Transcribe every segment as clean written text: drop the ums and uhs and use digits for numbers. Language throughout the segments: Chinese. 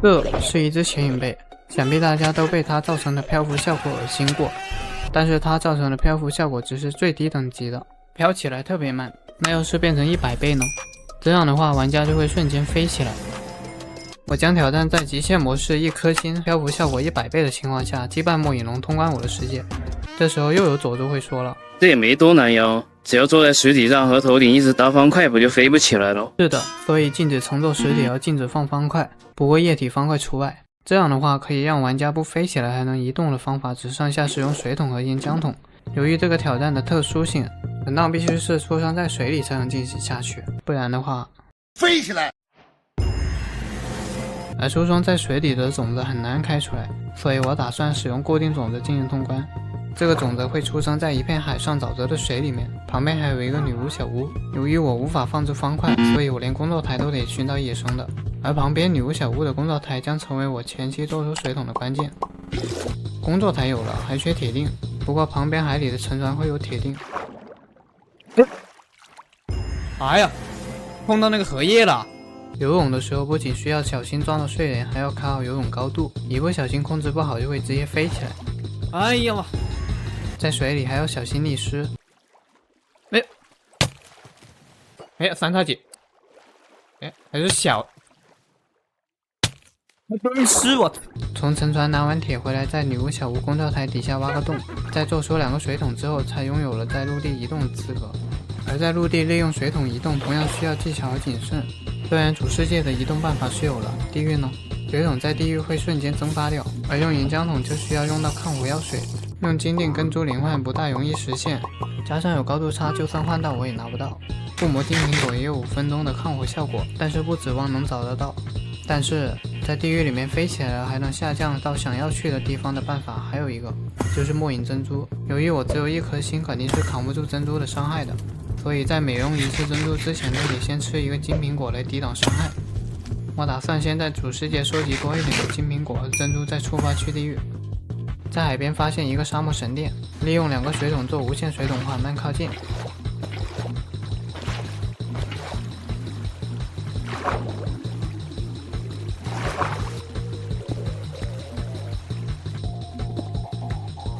这是一只显影贝，想必大家都被它造成的漂浮效果恶心过。但是它造成的漂浮效果只是最低等级的，飘起来特别慢。那要是变成100倍呢？这样的话，玩家就会瞬间飞起来。我将挑战在极限模式1颗星、漂浮效果100倍的情况下，击败末影龙通关我的世界。这时候又有佐助会说了：“这也没多难哟，只要坐在石体上和头顶一直打方块，不就飞不起来了？”是的，所以禁止乘坐石体，要禁止放方块，不过液体方块除外。这样的话，可以让玩家不飞起来还能移动的方法，只剩下使用水桶和岩浆桶。由于这个挑战的特殊性，本档必须是出生在水里才能进行下去，不然的话飞起来。而出生在水里的种子很难开出来，所以我打算使用固定种子进行通关。这个种子会出生在一片海上沼泽的水里面，旁边还有一个女巫小屋。由于我无法放置方块，所以我连工作台都得寻找野生的，而旁边女巫小屋的工作台将成为我前期做出水桶的关键。工作台有了，还缺铁锭，不过旁边海里的沉船会有铁锭。哎呀，碰到那个荷叶了！游泳的时候不仅需要小心撞到睡莲，还要看好游泳高度，一不小心控制不好就会直接飞起来。哎呀妈！在水里还要小心溺湿。哎呀，三叉戟！哎，还是小。真湿我！从沉船拿完铁回来，在女巫小屋工作台底下挖个洞，在做出2个水桶之后，才拥有了在陆地移动的资格。而在陆地利用水桶移动，同样需要技巧和谨慎。虽然主世界的移动办法是有了，地狱呢？水桶在地狱会瞬间蒸发掉，而用岩浆桶就需要用到抗火药水。用金锭跟猪灵换不大容易实现，加上有高度差，就算换到我也拿不到。附魔金苹果也有5分钟的抗火效果，但是不指望能找得到。但是在地狱里面飞起来了还能下降到想要去的地方的办法还有一个，就是末影珍珠。由于我只有1颗星，肯定是扛不住珍珠的伤害的，所以在每用1次珍珠之前都得先吃1个金苹果来抵挡伤害。我打算先在主世界收集多一点的金苹果和珍珠，再出发去地狱。在海边发现一个沙漠神殿，利用2个水桶做无限水桶缓慢靠近。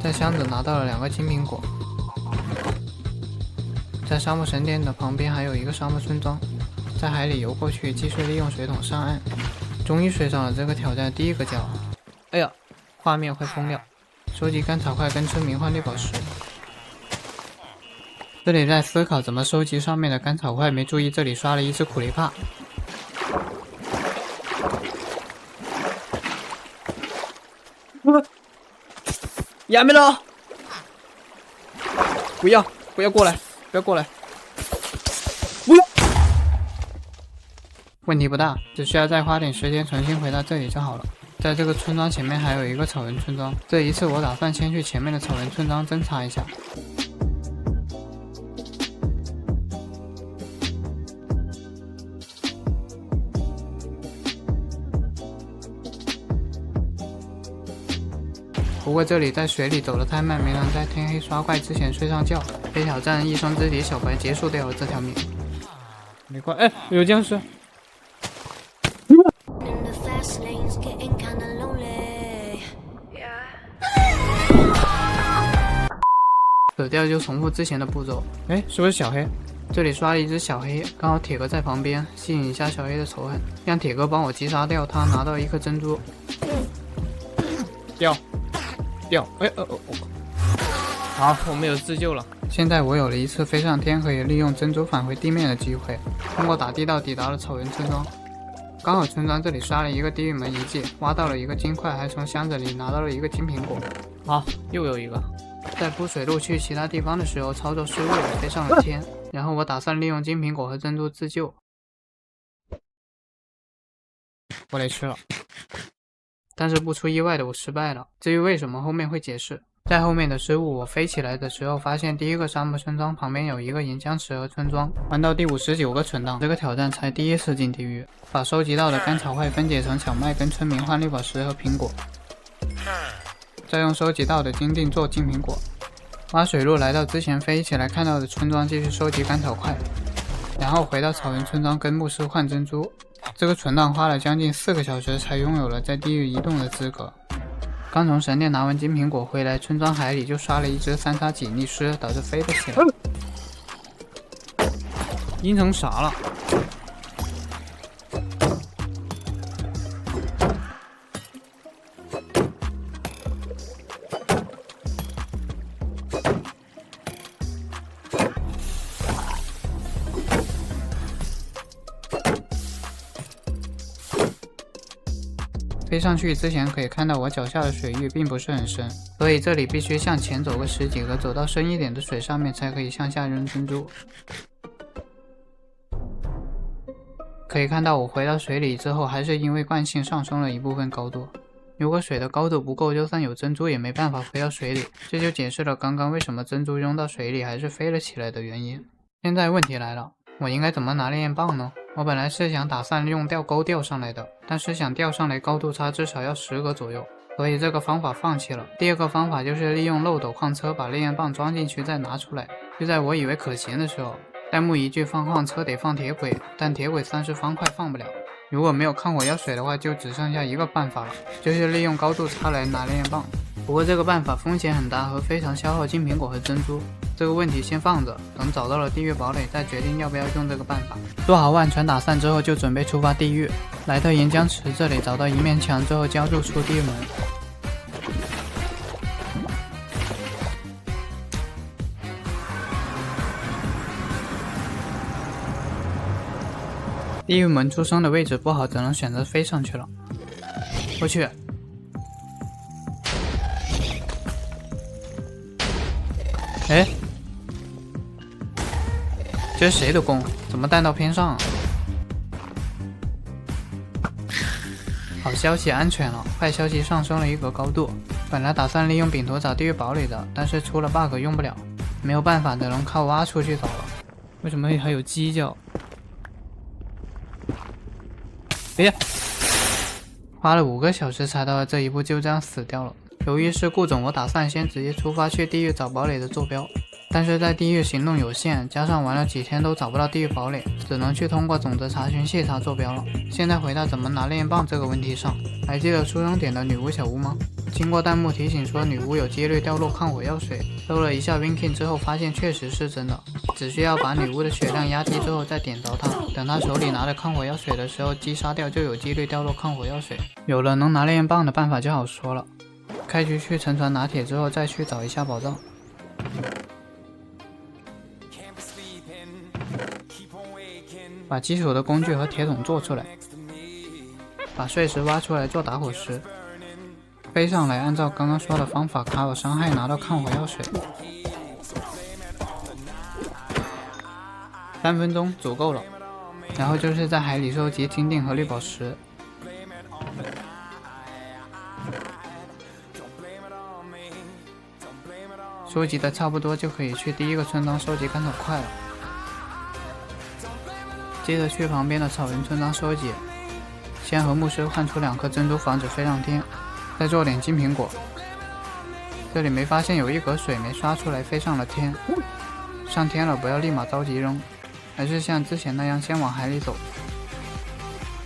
在箱子拿到了2个金苹果。在沙漠神殿的旁边还有一个沙漠村庄，在海里游过去，继续利用水桶上岸。终于水上了这个挑战第1个角。哎呀，画面快疯了！收集甘草块跟村民换绿宝石。这里在思考怎么收集上面的甘草块，没注意这里刷了1只苦力怕。亚没了！不要过来！不要过来！不要！问题不大，只需要再花点时间重新回到这里就好了。在这个村庄前面还有一个草原村庄，这一次我打算先去前面的草原村庄侦查一下。不过这里在水里走得太慢，没能在天黑刷怪之前睡上觉，被挑战一生之敌小白结束掉了这条命。没怪，哎，有僵尸！死掉就重复之前的步骤。哎，是不是小黑？这里刷了1只小黑，刚好铁哥在旁边，吸引一下小黑的仇恨，让铁哥帮我击杀掉他，拿到1颗珍珠。掉！哎好，我们有自救了。现在我有了1次飞上天，可以利用珍珠返回地面的机会。通过打地道抵达了草原村庄，刚好村庄这里刷了1个地狱门遗迹，挖到了1个金块，还从箱子里拿到了1个金苹果。好，又有1个。在铺水路去其他地方的时候，操作失误了，飞上了天。然后我打算利用金苹果和珍珠自救。我得吃了。但是不出意外的我失败了，至于为什么后面会解释。在后面的失误，我飞起来的时候发现第1个沙漠村庄旁边有1个岩浆池和村庄，玩到第59个存档，这个挑战才第1次进地狱。把收集到的甘草块分解成小麦跟村民换绿宝石和苹果，再用收集到的金锭做金苹果。挖水路来到之前飞起来看到的村庄，继续收集甘草块，然后回到草原村庄跟牧师换珍珠。这个存档花了将近4个小时才拥有了在地狱移动的资格。刚从神殿拿完金苹果回来，村庄海里就刷了一只3杀几逆尸，导致飞了起来。阴成啥了？飞上去之前可以看到我脚下的水域并不是很深，所以这里必须向前走个10几个，走到深一点的水上面才可以向下扔珍珠。可以看到我回到水里之后，还是因为惯性上升了一部分高度。如果水的高度不够，就算有珍珠也没办法回到水里，这就解释了刚刚为什么珍珠扔到水里还是飞了起来的原因。现在问题来了，我应该怎么拿烈焰棒呢？我本来是打算用吊钩吊上来的，但是想吊上来高度差至少要10个左右，所以这个方法放弃了。第二个方法就是利用漏斗矿车把烈焰棒装进去再拿出来。就在我以为可行的时候，弹幕一句放矿车得放铁轨，但铁轨算是方块放不了。如果没有抗火药水的话，就只剩下一个办法了，就是利用高度差来拿烈焰棒。不过这个办法风险很大和非常消耗金苹果和珍珠，这个问题先放着，等找到了地狱堡垒再决定要不要用这个办法。做好万全打算之后，就准备出发地狱。来到岩浆池这里，找到一面墙之后，加入出地狱门。地狱门出生的位置不好，只能选择飞上去了。我去！哎，这是谁的弓？怎么弹到偏上啊？好消息，安全了。坏消息，上升了1格高度。本来打算利用饼头找地狱堡垒的，但是出了 bug 用不了，没有办法，只能靠挖出去找了。为什么还有鸡叫？哎呀，花了5个小时才到了这一步，就这样死掉了。由于是顾总，我打算先直接出发去地狱找堡垒的坐标，但是在地狱行动有限，加上玩了几天都找不到地狱堡垒，只能去通过种子查询器查坐标了。现在回到怎么拿烈焰棒这个问题上，还记得出生点的女巫小屋吗？经过弹幕提醒说女巫有几率掉落抗火药水，搜了一下 Winking 之后发现确实是真的，只需要把女巫的血量压低之后再点着她，等她手里拿着抗火药水的时候击杀掉，就有几率掉落抗火药水。有了能拿烈焰棒的办法就好说了。开局去沉船拿铁之后再去找一下宝藏。把基础的工具和铁桶做出来，把碎石挖出来做打火石，飞上来按照刚刚说的方法卡我伤害拿到抗火药水。3分钟足够了，然后就是在海里收集金锭和绿宝石。收集的差不多就可以去第一个村庄收集干草块了，接着去旁边的草原村庄收集，先和牧师换出2颗珍珠防止飞上天，再做点金苹果。这里没发现有1格水没刷出来，飞上了天。上天了不要立马着急扔，还是像之前那样先往海里走。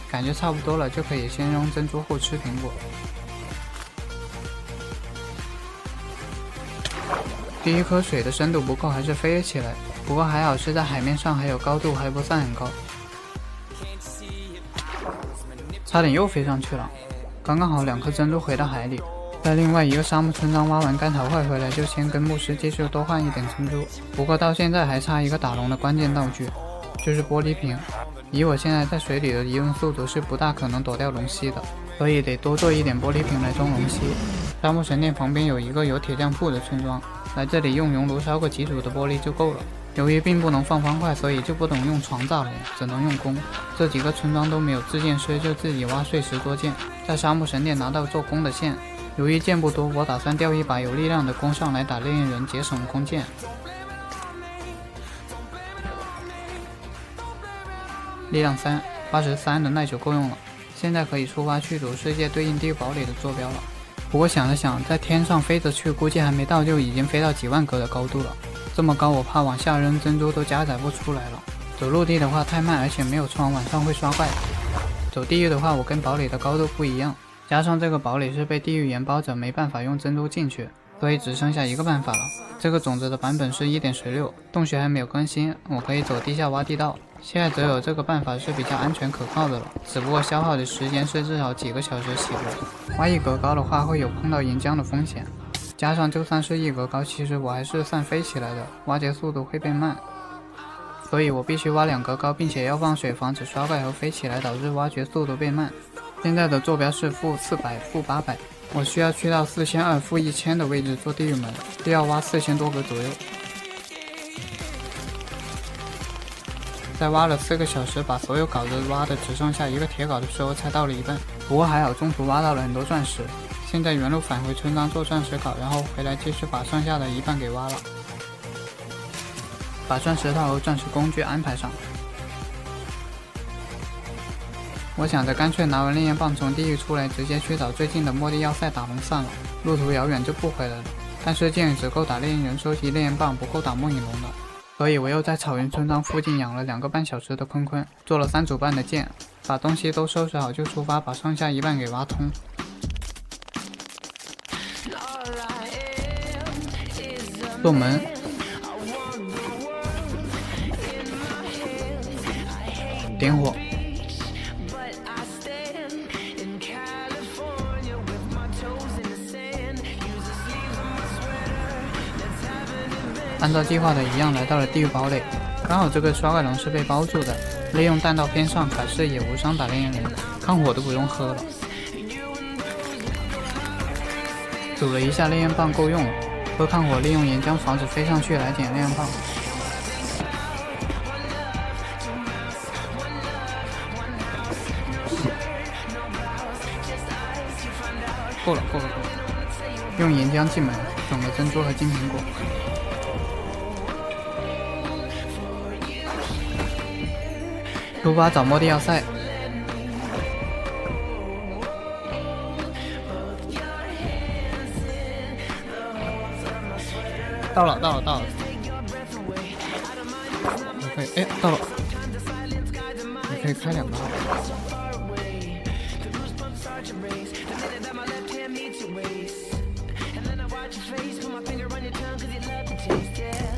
感觉差不多了，就可以先扔珍珠后吃苹果。第1颗水的深度不够，还是飞了起来，不过还好是在海面上，还有高度还不算很高，差点又飞上去了。刚刚好2颗珍珠回到海里，在另外一个沙漠村庄挖完干草块回来，就先跟牧师继续多换一点珍珠。不过到现在还差一个打龙的关键道具，就是玻璃瓶。以我现在在水里的移动速度是不大可能躲掉龙息的，所以得多做一点玻璃瓶来装龙息。沙漠神殿旁边有一个有铁匠铺的村庄，来这里用熔炉烧个几组的玻璃就够了。由于并不能放方块，所以就不能用床炸龙，只能用弓。这几个村庄都没有制剑师，就自己挖碎石做剑，在沙漠神殿拿到做弓的线。由于剑不多，我打算调一把有力量的弓上来打烈焰人，节省弓箭。力量3 83的耐久够用了，现在可以出发去主世界对应地狱堡垒的坐标了。不过想了想，在天上飞着去，估计还没到就已经飞到几万格的高度了。这么高，我怕往下扔珍珠都加载不出来了。走陆地的话太慢，而且没有窗，晚上会刷怪。走地狱的话，我跟堡垒的高度不一样，加上这个堡垒是被地狱岩包着，没办法用珍珠进去，所以只剩下一个办法了。这个种子的版本是 1.16， 洞穴还没有更新，我可以走地下挖地道。现在只有这个办法是比较安全可靠的了，只不过消耗的时间是至少几个小时起步。挖一格高的话会有碰到岩浆的风险，加上就算是一格高，其实我还是算飞起来的，挖掘速度会变慢。所以我必须挖2格高，并且要放水防止刷怪和飞起来导致挖掘速度变慢。现在的坐标是-400、-800，我需要去到4200、-1000的位置做地狱门，需要挖4000多格左右。在挖了4个小时，把所有镐子挖的只剩下一个铁镐的时候，才到了一半。不过还好，中途挖到了很多钻石。现在原路返回村庄做钻石镐，然后回来继续把剩下的一半给挖了。把钻石套和钻石工具安排上。我想着干脆拿完烈焰棒从地狱出来，直接去找最近的末地要塞打龙算了，路途遥远就不回来了。但是剑只够打猎人收集烈焰棒，不够打梦影龙的，所以我又在草原村庄附近养了2个半小时的坤坤，做了3组半的剑，把东西都收拾好就出发，把剩下一半给挖通。做门。点火，按照计划的一样来到了地狱堡垒，刚好这个刷怪龙是被包住的，利用弹道偏上卡视野无伤打烈焰人，抗火都不用喝了。组了一下烈焰棒够用了，喝抗火利用岩浆防止飞上去来捡烈焰棒。够了，用岩浆进门，种了珍珠和金苹果。出发找末地要塞。到了。我可以，到了。我可以开2个号。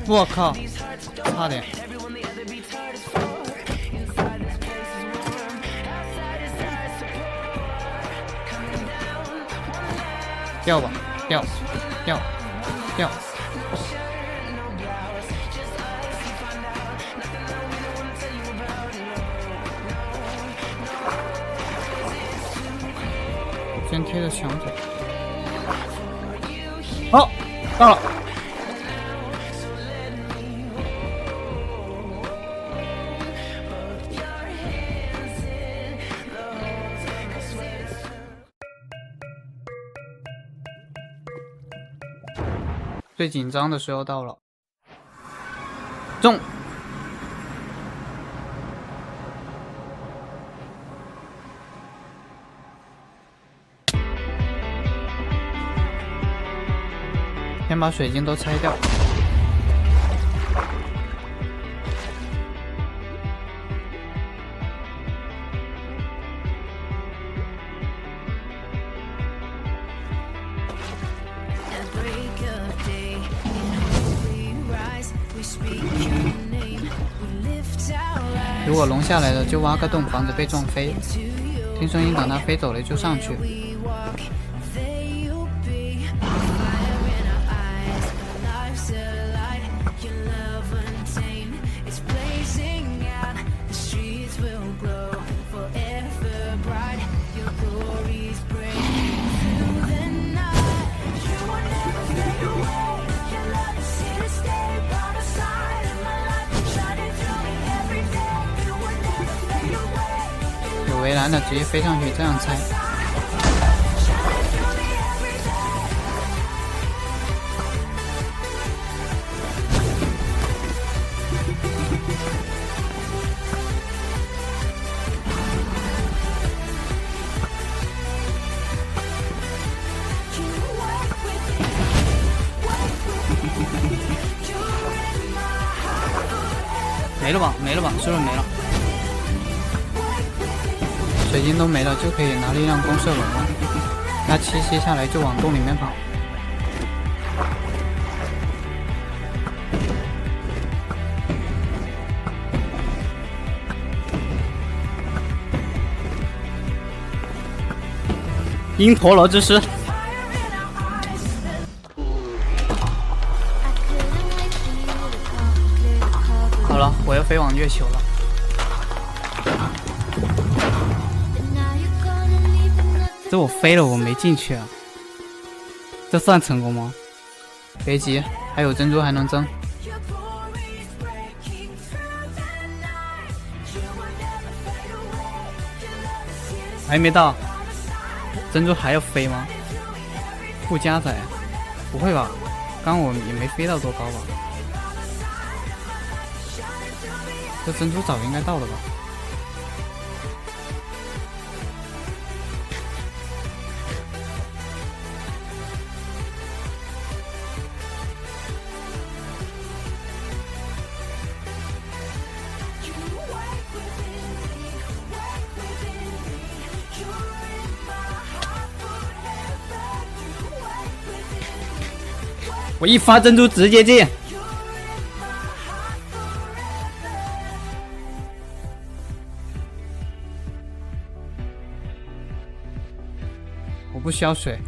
我靠，差点。掉吧，掉。先贴着墙走。好，到了。最紧张的时候到了，中！先把水晶都拆掉。如果龙下来了，就挖个洞，防止被撞飞。听声音，等它飞走了就上去。围栏的直接飞上去，这样拆。没了吧？是不是没了？水晶都没了，就可以拿力量攻射龙了。那7吸下来就往洞里面跑。因陀罗之师。好了，我要飞往月球了。这我飞了，我没进去啊，这算成功吗？别急，还有珍珠还能争。还没到，珍珠还要飞吗？不加载？不会吧？刚我也没飞到多高吧？这珍珠早应该到了吧？我一发珍珠直接进。我不需要水，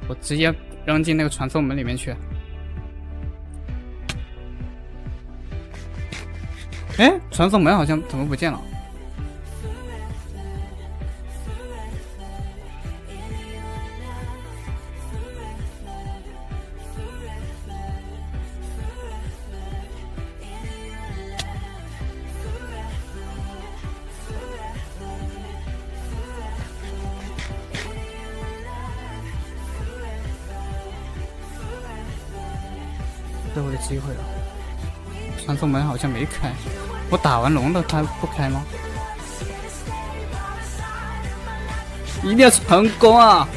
我直接扔进那个传送门里面去。哎，传送门好像怎么不见了？这我的机会了。传送门好像没开，我打完龙的它不开吗？一定要成功啊！